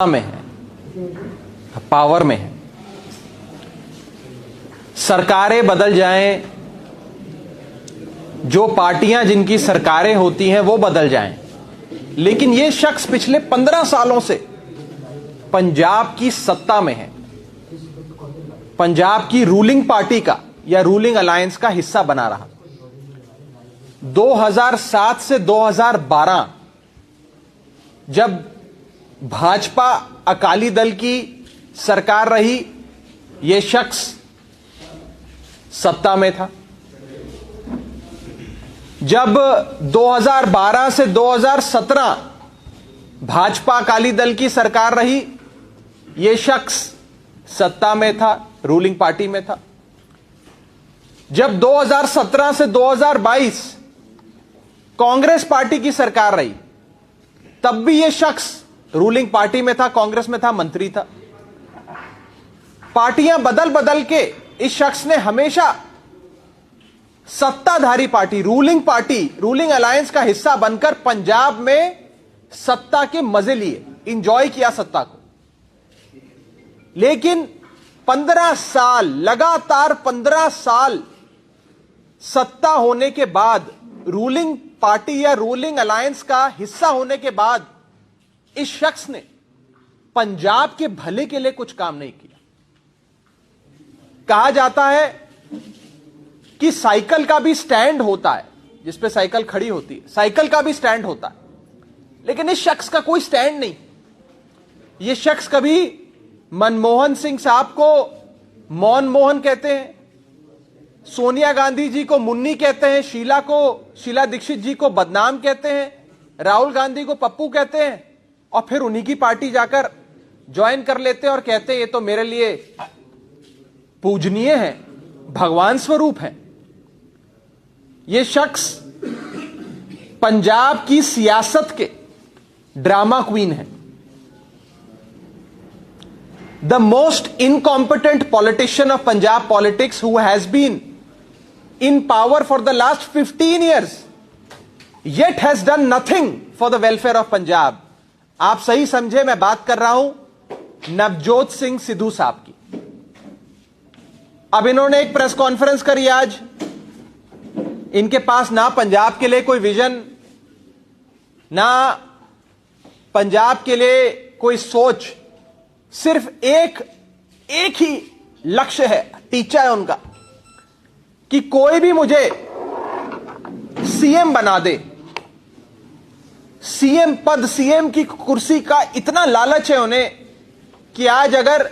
में है, पावर में है। सरकारें बदल जाएं, जो पार्टियां जिनकी सरकारें होती हैं वो बदल जाएं, लेकिन ये शख्स पिछले 15 सालों से पंजाब की सत्ता में है, पंजाब की रूलिंग पार्टी का या रूलिंग अलायंस का हिस्सा बना रहा। 2007 से 2012 जब भाजपा अकाली दल की सरकार रही, यह शख्स सत्ता में था। जब 2012 से 2017 भाजपा अकाली दल की सरकार रही, यह शख्स सत्ता में था, रूलिंग पार्टी में था। जब 2017 से 2022 कांग्रेस पार्टी की सरकार रही, तब भी यह शख्स रूलिंग पार्टी में था, कांग्रेस में था, मंत्री था। पार्टियां बदल बदल के इस शख्स ने हमेशा सत्ताधारी पार्टी, रूलिंग अलायंस का हिस्सा बनकर पंजाब में सत्ता के मजे लिए, इंजॉय किया सत्ता को। लेकिन 15 साल लगातार 15 साल सत्ता होने के बाद, रूलिंग पार्टी या रूलिंग अलायंस का हिस्सा होने के बाद, इस शख्स ने पंजाब के भले के लिए कुछ काम नहीं किया। कहा जाता है कि साइकिल का भी स्टैंड होता है, जिस पे साइकिल खड़ी होती है, साइकिल का भी स्टैंड होता है, लेकिन इस शख्स का कोई स्टैंड नहीं। यह शख्स कभी मनमोहन सिंह साहब को मौन मोहन कहते हैं, सोनिया गांधी जी को मुन्नी कहते हैं, शीला दीक्षित जी को बदनाम कहते हैं, राहुल गांधी को पप्पू कहते हैं, और फिर उन्हीं की पार्टी जाकर ज्वाइन कर लेते हैं और कहते हैं ये तो मेरे लिए पूजनीय है, भगवान स्वरूप है। ये शख्स पंजाब की सियासत के ड्रामा क्वीन है। The most incompetent politician of Punjab politics who has been in power for the last 15 years yet has done nothing for the welfare of Punjab। आप सही समझे, मैं बात कर रहा हूं नवजोत सिंह सिद्धू साहब की। अब इन्होंने एक प्रेस कॉन्फ्रेंस करी आज। इनके पास ना पंजाब के लिए कोई विजन, ना पंजाब के लिए कोई सोच, सिर्फ एक ही लक्ष्य है, टीचा है उनका कि कोई भी मुझे सीएम बना दे। सीएम पद, सीएम की कुर्सी का इतना लालच है उन्हें कि आज अगर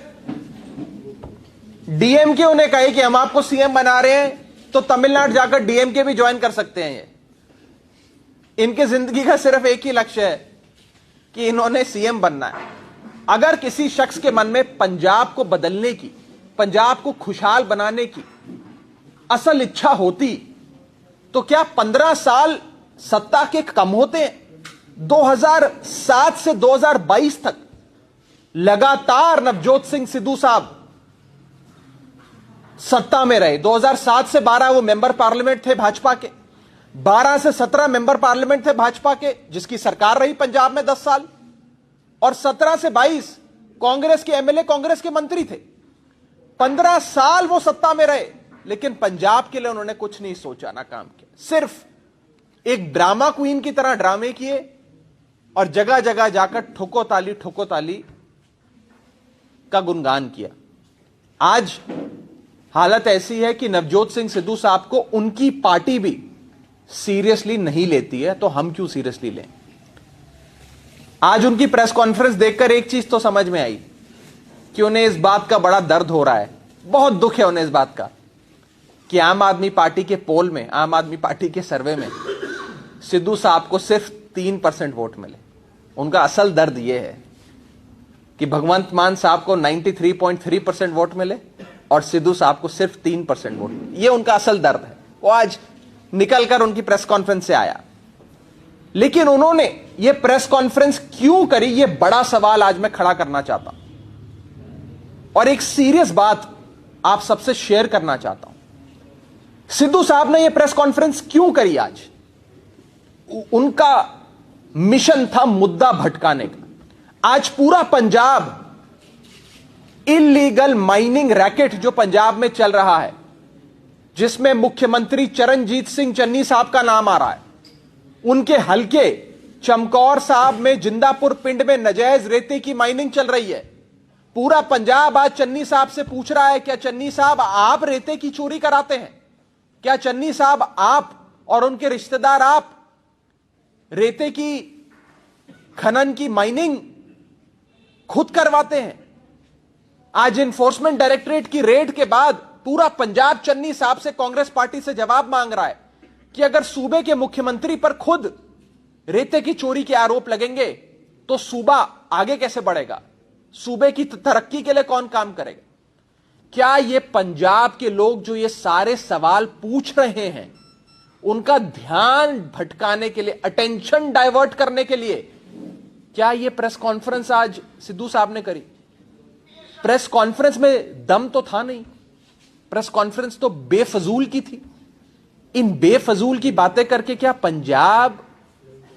डीएमके उन्हें कहे कि हम आपको सीएम बना रहे हैं, तो तमिलनाडु जाकर डीएमके भी ज्वाइन कर सकते हैं। ये इनके जिंदगी का सिर्फ एक ही लक्ष्य है कि इन्होंने सीएम बनना है। अगर किसी शख्स के मन में पंजाब को बदलने की, पंजाब को खुशहाल बनाने की असल इच्छा होती, तो क्या 15 साल सत्ता के कम होते हैं? 2007 से 2022 तक लगातार नवजोत सिंह सिद्धू साहब सत्ता में रहे। 2007 से 12 वो मेंबर पार्लियामेंट थे भाजपा के, 12 से 17 मेंबर पार्लियामेंट थे भाजपा के, जिसकी सरकार रही पंजाब में 10 साल, और 17 से 22 कांग्रेस के एमएलए, कांग्रेस के मंत्री थे। 15 साल वो सत्ता में रहे, लेकिन पंजाब के लिए उन्होंने कुछ नहीं सोचा, ना काम किया। सिर्फ एक ड्रामा क्वीन की तरह ड्रामे किए और जगह जगह जाकर ठोको ताली का गुणगान किया। आज हालत ऐसी है कि नवजोत सिंह सिद्धू साहब को उनकी पार्टी भी सीरियसली नहीं लेती है, तो हम क्यों सीरियसली लें? आज उनकी प्रेस कॉन्फ्रेंस देखकर एक चीज तो समझ में आई कि उन्हें इस बात का बड़ा दर्द हो रहा है, बहुत दुख है उन्हें इस बात का कि आम आदमी पार्टी के पोल में, आम आदमी पार्टी के सर्वे में सिद्धू साहब को सिर्फ 3% वोट मिले। उनका असल दर्द यह है कि भगवंत मान साहब को 93.3% वोट मिले और सिद्धू साहब को सिर्फ 3% वोट मिले। यह उनका असल दर्द है। वो आज निकलकर उनकी प्रेस कॉन्फ्रेंस से आया, लेकिन उन्होंने यह प्रेस कॉन्फ्रेंस क्यों करी, यह बड़ा सवाल आज मैं खड़ा करना चाहता हूं और एक सीरियस बात आप सबसे शेयर करना चाहता हूं। सिद्धू साहब ने यह प्रेस कॉन्फ्रेंस क्यों करी आज? उनका मिशन था मुद्दा भटकाने का। आज पूरा पंजाब इल्लीगल माइनिंग रैकेट जो पंजाब में चल रहा है, जिसमें मुख्यमंत्री चरणजीत सिंह चन्नी साहब का नाम आ रहा है, उनके हलके चमकौर साहब में जिंदापुर पिंड में नजायज रेते की माइनिंग चल रही है। पूरा पंजाब आज चन्नी साहब से पूछ रहा है, क्या चन्नी साहब आप रेते की चोरी कराते हैं? क्या चन्नी साहब आप और उनके रिश्तेदार आप रेते की खनन की माइनिंग खुद करवाते हैं? आज इन्फोर्समेंट डायरेक्टरेट की रेड के बाद पूरा पंजाब चन्नी साहब से, कांग्रेस पार्टी से जवाब मांग रहा है कि अगर सूबे के मुख्यमंत्री पर खुद रेते की चोरी के आरोप लगेंगे तो सूबा आगे कैसे बढ़ेगा? सूबे की तरक्की के लिए कौन काम करेगा? क्या ये पंजाब के लोग जो ये सारे सवाल पूछ रहे हैं, उनका ध्यान भटकाने के लिए, अटेंशन डाइवर्ट करने के लिए, क्या ये प्रेस कॉन्फ्रेंस आज सिद्धू साहब ने करी? प्रेस कॉन्फ्रेंस में दम तो था नहीं, प्रेस कॉन्फ्रेंस तो बेफजूल की थी। इन बेफजूल की बातें करके क्या पंजाब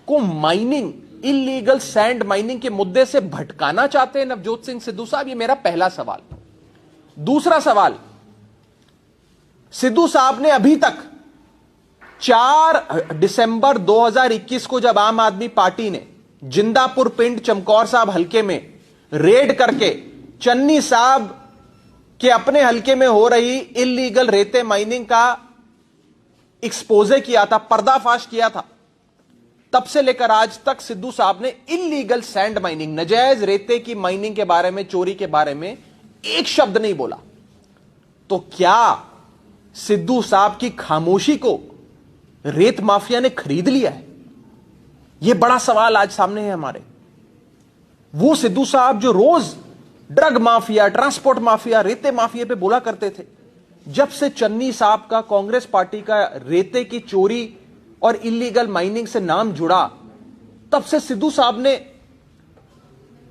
को माइनिंग, इलीगल सैंड माइनिंग के मुद्दे से भटकाना चाहते हैं नवजोत सिंह सिद्धू साहब? ये मेरा पहला सवाल। दूसरा सवाल, सिद्धू साहब ने अभी तक 4 दिसंबर 2021 को जब आम आदमी पार्टी ने जिंदापुर पिंड चमकौर साहब हलके में रेड करके चन्नी साहब के अपने हलके में हो रही इल्लीगल रेते माइनिंग का एक्सपोजे किया था, पर्दाफाश किया था, तब से लेकर आज तक सिद्धू साहब ने इल्लीगल सैंड माइनिंग, नजायज रेते की माइनिंग के बारे में, चोरी के बारे में एक शब्द नहीं बोला। तो क्या सिद्धू साहब की खामोशी को रेत माफिया ने खरीद लिया है? यह बड़ा सवाल आज सामने है हमारे। वो सिद्धू साहब जो रोज ड्रग माफिया, ट्रांसपोर्ट माफिया, रेते माफिया पे बोला करते थे, जब से चन्नी साहब का, कांग्रेस पार्टी का रेते की चोरी और इलीगल माइनिंग से नाम जुड़ा, तब से सिद्धू साहब ने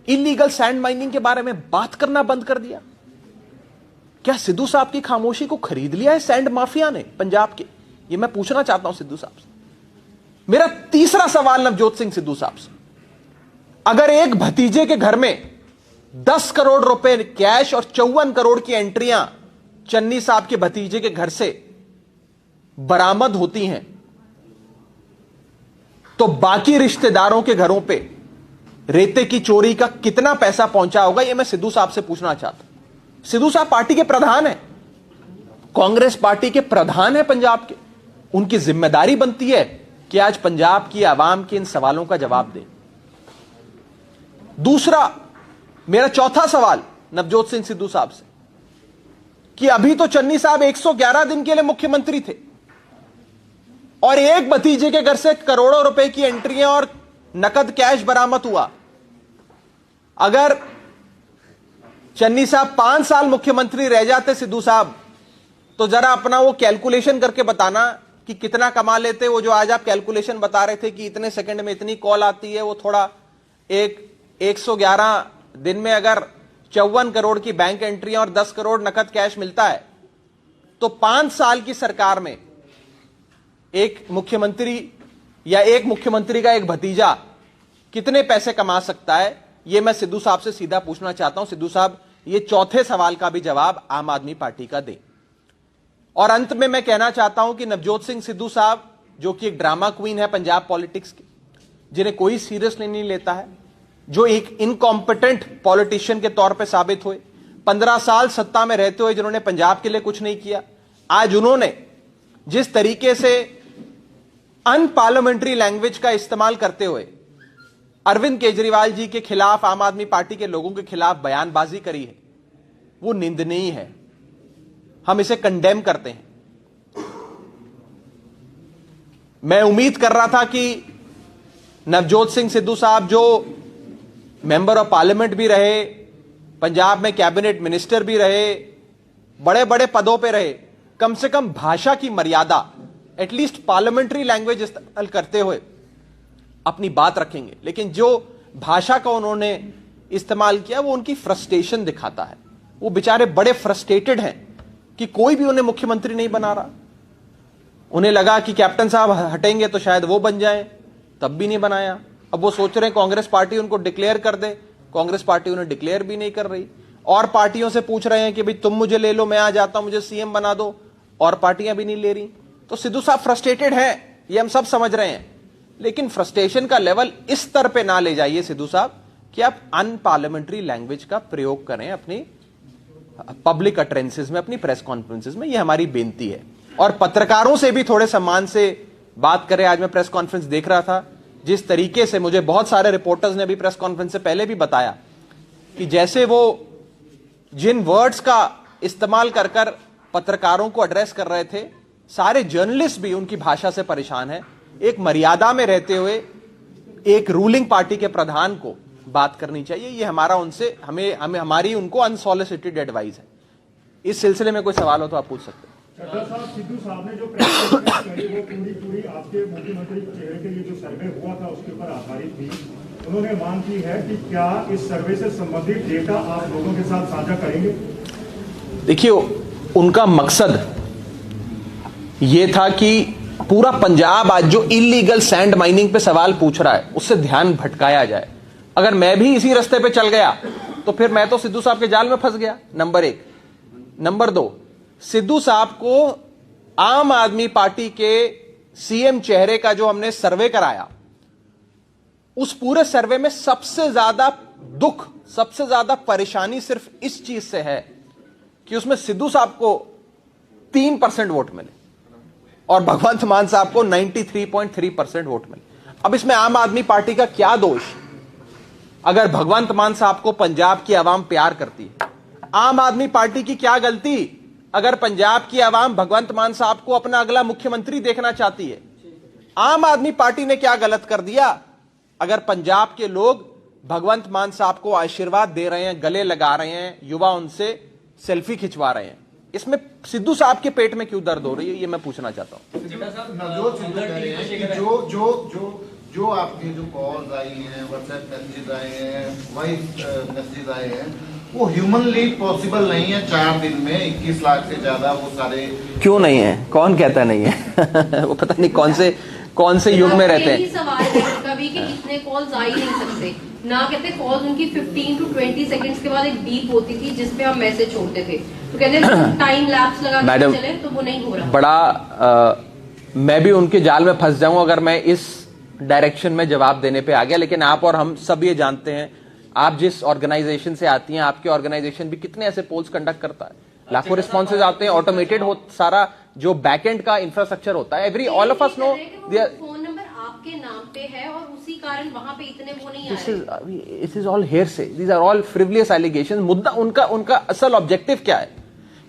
इलीगल सैंड माइनिंग के बारे में बात करना बंद कर दिया। क्या सिद्धू साहब की खामोशी को खरीद लिया है सैंड माफिया ने पंजाब के? ये मैं पूछना चाहता हूं सिद्धू साहब से। मेरा तीसरा सवाल नवजोत सिंह सिद्धू साहब से, अगर एक भतीजे के घर में 10 करोड़ रुपए कैश और 54 करोड़ की एंट्रियां चन्नी साहब के भतीजे के घर से बरामद होती हैं, तो बाकी रिश्तेदारों के घरों पे रेते की चोरी का कितना पैसा पहुंचा होगा? यह मैं सिद्धू साहब से पूछना चाहता हूं। सिद्धू साहब पार्टी के प्रधान हैं, कांग्रेस पार्टी के प्रधान हैं पंजाब के। उनकी जिम्मेदारी बनती है कि आज पंजाब की आवाम के इन सवालों का जवाब दें। दूसरा, मेरा चौथा सवाल नवजोत सिंह सिद्धू साहब से, कि अभी तो चन्नी साहब 111 दिन के लिए मुख्यमंत्री थे और एक भतीजे के घर से करोड़ों रुपए की एंट्रियां और नकद कैश बरामद हुआ। अगर चन्नी साहब 5 साल मुख्यमंत्री रह जाते सिद्धू साहब, तो जरा अपना वो कैलकुलेशन करके बताना कि कितना कमा लेते। वो जो आज आप कैलकुलेशन बता रहे थे कि इतने सेकंड में इतनी कॉल आती है, वो थोड़ा 111 दिन में अगर 54 करोड़ की बैंक एंट्रियां और 10 करोड़ नकद कैश मिलता है, तो 5 साल की सरकार में एक मुख्यमंत्री या एक मुख्यमंत्री का एक भतीजा कितने पैसे कमा सकता है? यह मैं सिद्धू साहब से सीधा पूछना चाहता हूं। सिद्धू साहब, ये चौथे सवाल का भी जवाब आम आदमी पार्टी का दें। और अंत में मैं कहना चाहता हूं कि नवजोत सिंह सिद्धू साहब, जो कि एक ड्रामा क्वीन है पंजाब पॉलिटिक्स की, जिन्हें कोई सीरियसली नहीं लेता है, जो एक इनकॉम्पिटेंट पॉलिटिशियन के तौर पे साबित हुए, 15 साल सत्ता में रहते हुए जिन्होंने पंजाब के लिए कुछ नहीं किया, आज उन्होंने जिस तरीके से अनपार्लियामेंट्री लैंग्वेज का इस्तेमाल करते हुए अरविंद केजरीवाल जी के खिलाफ, आम आदमी पार्टी के लोगों के खिलाफ बयानबाजी करी है, वो निंदनीय है। हम इसे कंडेम करते हैं। मैं उम्मीद कर रहा था कि नवजोत सिंह सिद्धू साहब, जो मेंबर ऑफ पार्लियामेंट भी रहे, पंजाब में कैबिनेट मिनिस्टर भी रहे, बड़े बड़े पदों पे रहे, कम से कम भाषा की मर्यादा, एटलीस्ट पार्लियामेंट्री लैंग्वेज इस्तेमाल करते हुए अपनी बात रखेंगे। लेकिन जो भाषा का उन्होंने इस्तेमाल किया, वो उनकी फ्रस्ट्रेशन दिखाता है। वो बेचारे बड़े फ्रस्ट्रेटेड हैं कि कोई भी उन्हें मुख्यमंत्री नहीं बना रहा। उन्हें लगा कि कैप्टन साहब हटेंगे तो शायद वो बन जाएं, तब भी नहीं बनाया। अब वो सोच रहे हैं कांग्रेस पार्टी उनको डिक्लेयर कर दे कांग्रेस पार्टी उन्हें डिक्लेयर भी नहीं कर रही, और पार्टियों से पूछ रहे हैं कि भाई तुम मुझे ले लो, मैं आ जाता हूं, मुझे सीएम बना दो, और पार्टियां भी नहीं ले रही। तो सिद्धू साहब फ्रस्ट्रेटेड हैं, ये हम सब समझ रहे हैं, लेकिन फ्रस्ट्रेशन का लेवल इस स्तर पे ना ले जाइए सिद्धू साहब कि आप अनपार्लियामेंट्री लैंग्वेज का प्रयोग करें अपनी पब्लिक अटरेंसेस में, अपनी प्रेस कॉन्फ्रेंसेस में। ये हमारी बेनती है। और पत्रकारों से भी थोड़े सम्मान से बात करें। आज मैं प्रेस कॉन्फ्रेंस देख रहा था, जिस तरीके से मुझे बहुत सारे रिपोर्टर्स ने अभी प्रेस कॉन्फ्रेंस से पहले भी बताया कि जैसे वो जिन वर्ड्स का इस्तेमाल कर कर पत्रकारों को एड्रेस कर रहे थे, सारे जर्नलिस्ट भी उनकी भाषा से परेशान हैं। एक मर्यादा में रहते हुए एक रूलिंग पार्टी के प्रधान को बात करनी चाहिए। ये हमारा उनसे हमारी उनको अनसॉलिसिटेड एडवाइस है। इस सिलसिले में कोई सवाल हो तो आप पूछ सकते हैं। चड्ढा साहब, सिद्धू साहब ने जो प्रेस कॉन्फ्रेंस करी वो पूरी आपके मुख्यमंत्री चेहरे के लिए जो सर्वे हुआ था उसके ऊपर आधारित थी। उन्होंने मांग की है कि क्या इस सर्वे से संबंधित डेटा आप लोगों के साथ साझा करेंगे? देखिए, उनका मकसद ये था कि पूरा पंजाब आज जो इलीगल सैंड माइनिंग पे सवाल पूछ रहा है उससे ध्यान भटकाया जाए। अगर मैं भी इसी रास्ते पे चल गया तो फिर मैं तो सिद्धू साहब के जाल में फंस गया, नंबर 1। नंबर 2, सिद्धू साहब को आम आदमी पार्टी के सीएम चेहरे का जो हमने सर्वे कराया, उस पूरे सर्वे में सबसे ज्यादा दुख, सबसे ज्यादा परेशानी सिर्फ इस चीज से है कि उसमें सिद्धू साहब को 3% वोट मिले और भगवंत मान साहब को 93.3% वोट मिले। अब इसमें आम आदमी पार्टी का क्या दोष? अगर भगवंत मान साहब को पंजाब की आवाम प्यार करती है, आम आदमी पार्टी की क्या गलती अगर पंजाब की आवाम भगवंत मान साहब को अपना अगला मुख्यमंत्री देखना चाहती है? आम आदमी पार्टी ने क्या गलत कर दिया अगर पंजाब के लोग भगवंत मान साहब को आशीर्वाद दे रहे हैं, गले लगा रहे हैं, युवा उनसे सेल्फी खिंचवा रहे हैं? इसमें सिद्धू साहब के पेट में क्यों दर्द हो रही है, ये मैं पूछना चाहता हूं। नवजोत सिद्धू कह रहे हैं कि जो आपके जो कॉल्स आई हैं, व्हाट्सएप मैसेजेस आए हैं, वॉइस मैसेजेस आए हैं, वो ह्यूमनली पॉसिबल नहीं है 4 दिन में 21 लाख से ज्यादा वो सारे। क्यों नहीं है? कौन कहता नहीं है? वो पता नहीं कौन से युग में रहते हैं। सवाल है कभी कि इतने कॉल्स आ ही नहीं सकते ना, कहते कॉल्स उनकी 15 to 20 सेकंड्स के बाद एक बीप होती थी जिसपे हम मैसेज छोड़ते थे, तो कहते टाइम लैप्स लगा के चले, तो वो नहीं हो रहा। बड़ा मैं भी उनके जाल में फंस जाऊं अगर मैं इस डायरेक्शन में जवाब देने पे आ गया। लेकिन आप और हम सब ये जानते हैं, आप जिस ऑर्गेनाइजेशन से आती हैं, आपके ऑर्गेनाइजेशन भी कितने ऐसे पोल्स कंडक्ट करता है, लाखों रिस्पॉन्सेज आते हैं, ऑटोमेटेड हो सारा जो बैकएंड का इंफ्रास्ट्रक्चर होता है। All of us know phone number आपके नाम पे है और उसी कारण वहां पे इतने वो नहीं आ रहे। This is all hearsay, these are all frivolous allegations. मुद्दा उनका असल ऑब्जेक्टिव क्या है?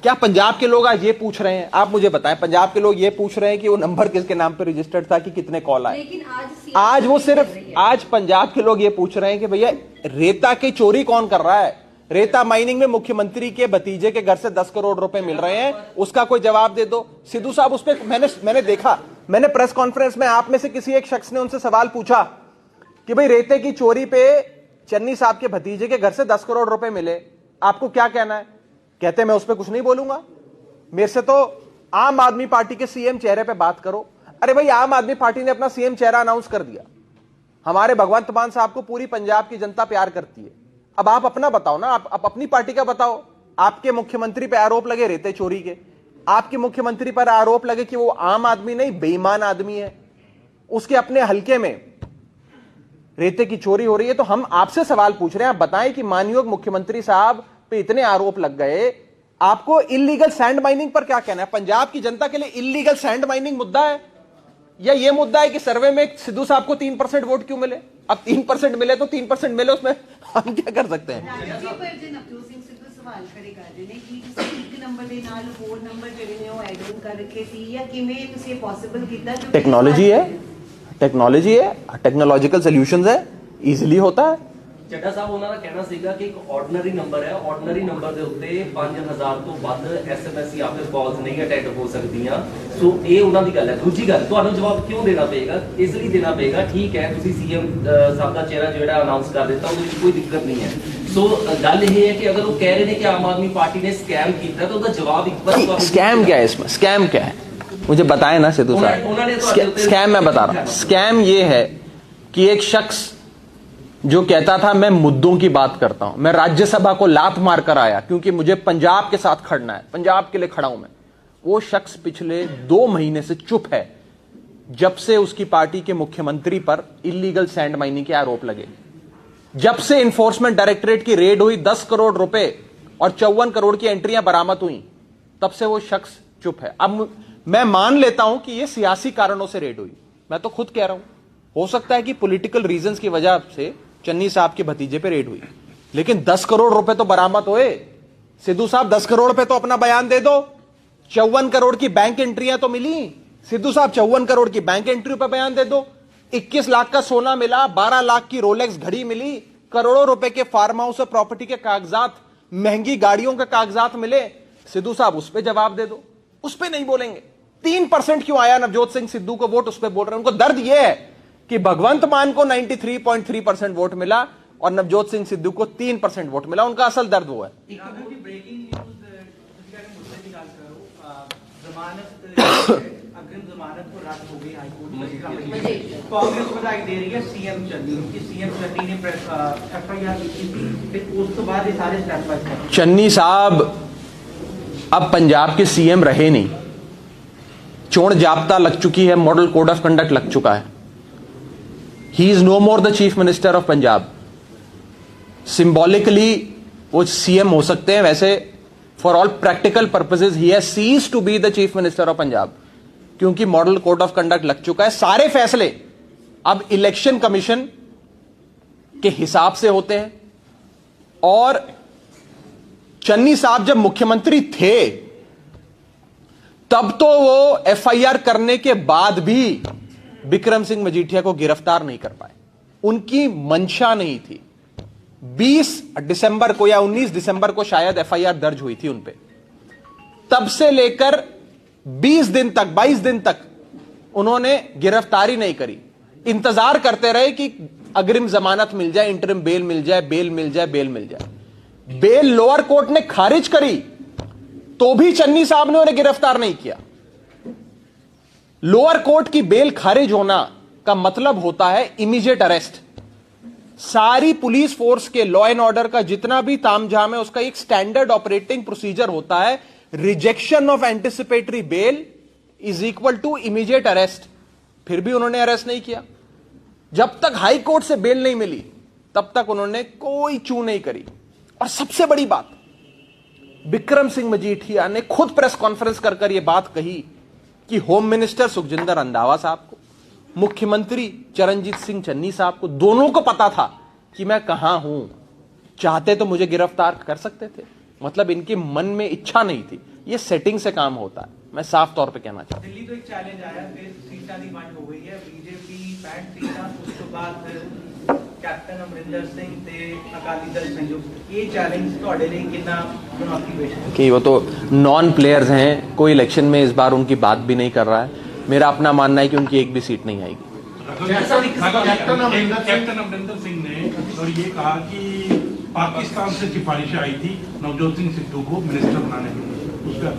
क्या पंजाब के लोग आज ये पूछ रहे हैं? आप मुझे बताएं, पंजाब के लोग ये पूछ रहे हैं कि वो नंबर किसके नाम पे रजिस्टर्ड था, कि कितने कॉल आए? लेकिन आज वो सिर्फ आज पंजाब के लोग ये पूछ रहे हैं कि भैया रेता की चोरी कौन कर रहा है? रेता माइनिंग में मुख्यमंत्री के भतीजे के घर से 10 करोड़ रुपए मिल रहे हैं, उसका कोई जवाब दे दो। सिद्धू साहब उस पर मैंने देखा, मैंने प्रेस कॉन्फ्रेंस में आप में से किसी एक शख्स ने उनसे सवाल पूछा कि भाई रेते की चोरी पे चन्नी साहब के भतीजे के घर से 10 करोड़ रुपए मिले, आपको क्या कहना है? कहते मैं उस पर कुछ नहीं बोलूंगा, मेरे से तो आम आदमी पार्टी के सीएम चेहरे पे बात करो। अरे भाई, आम आदमी पार्टी ने अपना सीएम चेहरा अनाउंस कर दिया। हमारे भगवंत मान साहब को पूरी पंजाब की जनता प्यार करती है। अब आप अपना बताओ ना, आप अपनी पार्टी का बताओ। आपके मुख्यमंत्री पे आरोप लगे रेते चोरी के, आपके मुख्यमंत्री पर आरोप लगे कि वो आम आदमी नहीं बेईमान आदमी है, उसके अपने हलके में रेते की चोरी हो रही है। तो हम आपसे सवाल पूछ रहे हैं, आप बताएं कि माननीय मुख्यमंत्री साहब पे इतने आरोप लग गए, आपको इलीगल सैंड माइनिंग पर क्या कहना है? पंजाब की जनता के लिए इलीगल सैंड माइनिंग मुद्दा है, या ये मुद्दा है कि सर्वे में सिद्धू साहब को 3% वोट क्यों मिले? अब 3% मिले तो 3% मिले, उसमें हम क्या कर सकते हैं? ਸਵਾਲ ਖੜੇ ਕਰ ਰਹੇ ਨੇ ਕਿ ਤੁਸੀਂ ਇੱਕ ਨੰਬਰ ਦੇ ਨਾਲ ਹੋਰ ਨੰਬਰ ਜਿਹੜੇ ਨੇ ਉਹ ਐਡ ਆਨ ਕਰ ਰੱਖੇ ਸੀ ਜਾਂ ਕਿਵੇਂ ਤੁਸੀਂ ਇਹ ਪੋਸੀਬਲ ਕੀਤਾ? टेक्नोलॉजी है, टेक्नोलॉजिकल सॉल्यूशंस है, इजीली होता है। ਚੱਡਾ ਸਾਹਿਬ ਉਹਨਾਂ ਦਾ ਕਹਿਣਾ ਸੀਗਾ ਕਿ ਇੱਕ ਆਰਡੀਨਰੀ ਨੰਬਰ ਹੈ, ਆਰਡੀਨਰੀ ਨੰਬਰ ਦੇ ਉੱਤੇ 5000 ਤੋਂ ਵੱਧ SMS ਜਾਂ ਫਿਰ ਕਾਲਸ ਨਹੀਂ ਅਟੈਂਡ ਹੋ ਸਕਦੀਆਂ। ਸੋ ਇਹ ਉਹਨਾਂ ਦੀ ਗੱਲ ਹੈ। ਦੂਜੀ ਗੱਲ, ਤੁਹਾਨੂੰ ਜਵਾਬ ਕਿਉਂ ਦੇਣਾ ਪਏਗਾ? ਇਸ ਲਈ ਦੇਣਾ ਪਏਗਾ, ਠੀਕ ਹੈ ਤੁਸੀਂ ਸੀਐਮ ਸਾਹਿਬ ਦਾ ਚਿਹਰਾ ਜਿਹੜਾ ਅਨਾਉਂਸ ਕਰ ਦਿੱਤਾ, ਉਹਦੇ ਵਿੱਚ ਕੋਈ ਦਿੱਕਤ ਨਹੀਂ ਹੈ। ਸੋ ਗੱਲ ਇਹ ਹੈ ਕਿ ਅਗਰ ਉਹ ਕਹਿ ਰਹੇ ਨੇ ਕਿ ਆਮ ਆਦਮੀ पार्टी ने स्कैम किया तो उसका जवाब एक बार स्कैम क्या है इसमें? स्कैम क्या है मुझे बताएं ना सिद्धू साहब। स्कैम मैं बता रहा हूं। स्कैम ये है कि एक शख्स जो कहता था मैं मुद्दों की बात करता हूं, मैं राज्यसभा को लात मार कर आया क्योंकि मुझे पंजाब के साथ खड़ना है, पंजाब के लिए खड़ा हूं मैं, वो शख्स पिछले 2 महीने से चुप है जब से उसकी पार्टी के मुख्यमंत्री पर इलीगल सैंड माइनिंग के आरोप लगे। जब से इन्फोर्समेंट डायरेक्टरेट की रेड हुई, 10 करोड़ रुपए और 54 करोड़ की एंट्रियां बरामद हुई, तब से वो शख्स चुप है। अब मैं मान लेता हूं कि ये सियासी कारणों से रेड हुई, मैं तो खुद कह रहा हूं, हो सकता है कि पॉलिटिकल रीजंस की वजह से चन्नी साहब के भतीजे पे रेड हुई, लेकिन 10 करोड़ रुपए तो बरामद हुए। सिद्धू साहब 10 करोड़ पे तो अपना बयान दे दो। 54 करोड़ की बैंक एंट्रियां तो मिली, सिद्धू साहब 54 करोड़ की बैंक एंट्री पर बयान दे दो। 21 लाख का सोना मिला, 12 लाख की रोलेक्स घड़ी मिली, करोड़ों रुपए के फार्म हाउस और प्रॉपर्टी के कागजात, महंगी गाड़ियों के कागजात मिले। सिद्धू साहब उस पर जवाब दे दो, उस पर नहीं बोलेंगे। 3% क्यों आया नवजोत सिंह सिद्धू को वोट, उस पर बोल रहे हैं। उनको दर्द यह है कि भगवंत मान को 93.3% वोट मिला और नवजोत सिंह सिद्धू को 3% वोट मिला। उनका असल दर्द वो है। अग्रिम जमानत को रद्द हो गई हाईकोर्ट। कांग्रेस बधाई दे रही है सीएम चन्नी, उनकी सीएम चन्नी ने एफआईआर लिखी थी, फिर उस बाद ये सारे स्टेप बाय स्टेप। चन्नी साहब अब पंजाब के सीएम रहे नहीं, चोण जाब्ता लग चुकी है, मॉडल कोड ऑफ कंडक्ट लग चुका है। He is no more the chief minister of Punjab. Symbolically वो सीएम हो सकते हैं, वैसे for all practical purposes he has ceased to be the chief minister of Punjab, क्योंकि मॉडल कोड ऑफ कंडक्ट लग चुका है। सारे फैसले अब इलेक्शन कमीशन के हिसाब से होते हैं। और चन्नी साहब जब मुख्यमंत्री थे तब तो वो एफआईआर करने के बाद भी बिक्रम सिंह मजीठिया को गिरफ्तार नहीं कर पाए, उनकी मंशा नहीं थी। 20 दिसंबर को या 19 दिसंबर को शायद एफआईआर दर्ज हुई थी उन पे। तब से लेकर 20 दिन तक, 22 दिन तक उन्होंने गिरफ्तारी नहीं करी। इंतजार करते रहे कि अग्रिम जमानत मिल जाए, इंटरिम बेल मिल जाए, बेल मिल जाए, बेल मिल जाए। बेल लोअर कोर्ट ने खारिज करी तो भी चन्नी साहब ने उन्हें गिरफ्तार नहीं किया। लोअर कोर्ट की बेल खारिज होना का मतलब होता है इमीडिएट अरेस्ट। सारी पुलिस फोर्स के लॉ एंड ऑर्डर का जितना भी तामझाम है उसका एक स्टैंडर्ड ऑपरेटिंग प्रोसीजर होता है, rejection of anticipatory bail is equal to immediate arrest. फिर भी उन्होंने अरेस्ट नहीं किया। जब तक हाई कोर्ट से बेल नहीं मिली तब तक उन्होंने कोई चू नहीं करी। और सबसे बड़ी बात, बिक्रम सिंह मजीठिया ने खुद प्रेस कॉन्फ्रेंस कर यह बात कही कि होम मिनिस्टर सुखजिंदर रंधावा साहब को, मुख्यमंत्री चरणजीत सिंह चन्नी साहब को, दोनों को पता था कि मैं कहां हूं। चाहते तो मुझे गिरफ्तार कर सकते थे, मतलब इनके मन में इच्छा नहीं थी। ये सेटिंग से काम होता है, मैं साफ तौर पे कहना चाहता हूं। दिल्ली तो एक चैलेंज आया, फिर सीटा दी वंड हो गई है, बीजेपी 65 सीटा, उसके बाद कैप्टन अमरिंदर सिंह ते अकाली दल संयुक्त। ये चैलेंज ਤੁਹਾਡੇ ਲਈ ਕਿੰਨਾ चुनौती पेश है? कि वो तो नॉन प्लेयर्स हैं, कोई इलेक्शन में इस बार उनकी बात भी नहीं कर रहा है। मेरा अपना मानना है कि उनकी एक भी सीट नहीं आएगी। कैप्टन अमरिंदर सिंह ने और ये कहा कि पाकिस्तान से सिफारिशें आई थी नवजोत सिंह सिद्धू को मिनिस्टर बनाने की, उस पर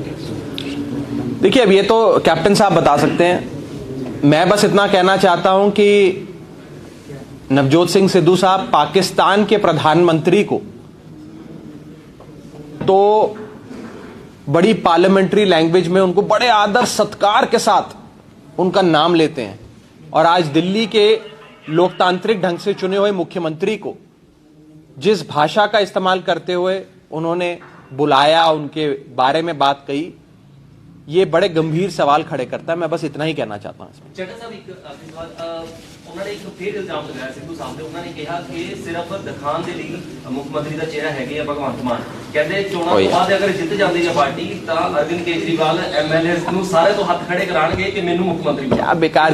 देखिए अब ये तो कैप्टन साहब बता सकते हैं। मैं बस इतना कहना चाहता हूं कि नवजोत सिंह सिद्धू साहब पाकिस्तान के प्रधानमंत्री को तो बड़ी पार्लियामेंट्री लैंग्वेज में उनको बड़े आदर सत्कार के साथ उनका नाम लेते हैं, और आज दिल्ली के लोकतांत्रिक ढंग से चुने हुए मुख्यमंत्री को जिस भाषा का इस्तेमाल करते हुए उन्होंने बुलाया, उनके बारे में बात कही, ये बड़े गंभीर सवाल खड़े करता है। मैं बस इतना ही कहना चाहता हूं इसमें। ਚੱਡਾ ਸਾਹਿਬ ਇੱਕ ਆਖਰੀ ਸਵਾਲ, ਉਹਨਾਂ ਨੇ ਇੱਕ ਫੇਰ ਇਲਜ਼ਾਮ ਲਗਾਇਆ ਸਿੱਧੂ ਸਾਹਿਬ ਤੇ, ਉਹਨਾਂ ਨੇ ਕਿਹਾ ਕਿ ਸਿਰਫ ਦਿਖਾਣ ਦੇ ਲਈ ਮੁੱਖ ਮੰਤਰੀ ਦਾ ਚਿਹਰਾ ਹੈਗੇ ਆ ਭਗਵੰਤ ਮਾਨ। ਕਹਿੰਦੇ ਚੋਣਾਂ ਤੋਂ ਬਾਅਦ ਅਗਰ ਜਿੱਤ ਜਾਂਦੀ ਹੈ ਪਾਰਟੀ ਤਾਂ ਅਰਵਿੰਦ ਕੇਜਰੀਵਾਲ ਐਮਐਲਏਸ ਨੂੰ ਸਾਰੇ ਤੋਂ ਹੱਥ ਖੜੇ कराएंगे कि ਮੈਨੂੰ ਮੁੱਖ ਮੰਤਰੀ क्या बेकार,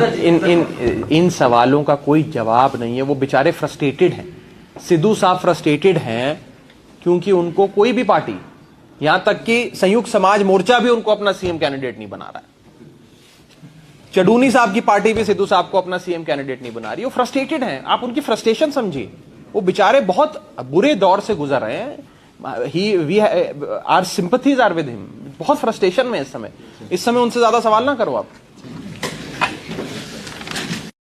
इन सवालों का कोई जवाब नहीं है। वो बेचारे फ्रस्ट्रेटेड हैं, सिद्धू साहब फ्रस्ट्रेटेड हैं क्योंकि उनको कोई भी पार्टी, यहां तक कि संयुक्त समाज मोर्चा भी उनको अपना सीएम कैंडिडेट नहीं बना रहा है। चडूनी साहब की पार्टी भी सिद्धू साहब को अपना सीएम कैंडिडेट नहीं बना रही। वो फ्रस्ट्रेटेड हैं, आप उनकी फ्रस्ट्रेशन समझिए। वो बेचारे बहुत बुरे दौर से गुजर रहे हैं। Our sympathies are with him. बहुत फ्रस्ट्रेशन में इस समय उनसे ज्यादा सवाल ना करो आप।